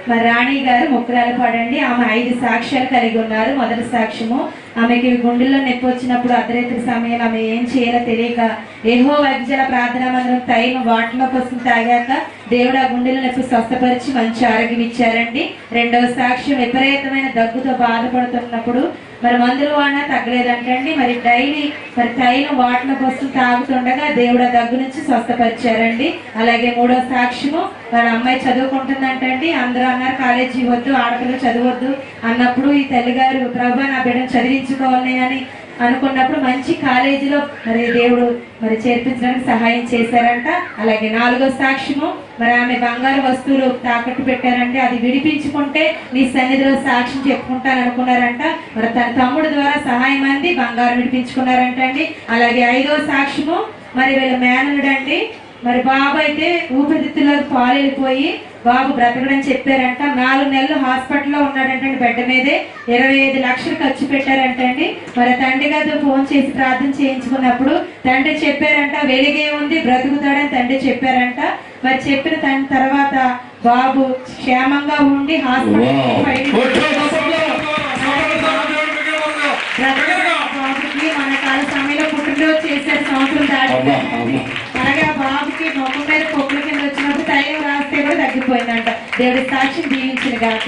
మరి రాణి గారు ముక్కురాలపాడండి. ఆమె 5 సాక్ష్యాలు కలిగి ఉన్నారు. మొదటి సాక్ష్యము, ఆమెకి గుండెల్లో నొప్పి వచ్చినప్పుడు అర్ధరాత్రి సమయం ఆమె ఏం చేయాలో తెలియక యెహోవా అగ్నిజల ప్రార్థనా మందిరం తైలం వాటిలో కోసం తాగాక దేవుడు ఆ గుండెల నొప్పి స్వస్థపరిచి మంచి ఆరోగ్యం ఇచ్చారండి. రెండవ సాక్ష్యం, విపరీతమైన దగ్గుతో బాధపడుతున్నప్పుడు మరి మందులు వాడినా తగ్గలేదంటండి. మరి డైలీ మరి తైలం వాటిలో కోసం తాగుతుండగా దేవుడు ఆ దగ్గు నుంచి స్వస్థపరిచారండి. అలాగే మూడో సాక్ష్యము, వాళ్ళ అమ్మాయి చదువుకుంటుందంటండి. అందరూ అన్నారు కాలేజీ వద్దు, ఆడపిల్లలు చదవద్దు అన్నప్పుడు ఈ తల్లిగారు ప్రభు నా బిడ్డను చదివించుకోవాలి అని అనుకున్నప్పుడు మంచి కాలేజీలో మరి దేవుడు మరి చేర్పించడానికి సహాయం చేశారంట. అలాగే నాలుగో సాక్ష్యము, మరి ఆమె బంగారు వస్తువులు తాకట్టు పెట్టారంటే అది విడిపించుకుంటే నీ సన్నిధిలో సాక్ష్యం చెప్పుకుంటాను అనుకున్నారంట. మరి తన తమ్ముడు ద్వారా సహాయం అంది బంగారం విడిపించుకున్నారంట అండి. అలాగే ఐదో సాక్ష్యము, మరి వీళ్ళ మేనలుడండి మరి బాబు అయితే ఊపిరితిత్తులకు పాలు వెళ్ళిపోయి బాబు బ్రతకడని చెప్పారంట. 4 నెలలు హాస్పిటల్లో ఉన్నాడంటండి. బెడ్ మీదే 25 లక్షలు ఖర్చు పెట్టారంటండి. మరి తండ్రి గారితో ఫోన్ చేసి ప్రార్థన చేయించుకున్నప్పుడు తండ్రి చెప్పారంట వెలిగే ఉంది బ్రతుకుతాడని తండ్రి చెప్పారంట. మరి చెప్పిన తర్వాత బాబు క్షేమంగా ఉండి హాస్పిటల్ బాబుకి మన కాల సమయంలో పుట్టినరోజు చేశారు సంవత్సరం దాటి. అలాగే ఆ బాబుకి మొక్క మీద పొక్కుల కింద వచ్చినప్పుడు తైలం రాస్తే కూడా తగ్గిపోయిందంట. దేవుడి సాక్షి దీవించిన గాక.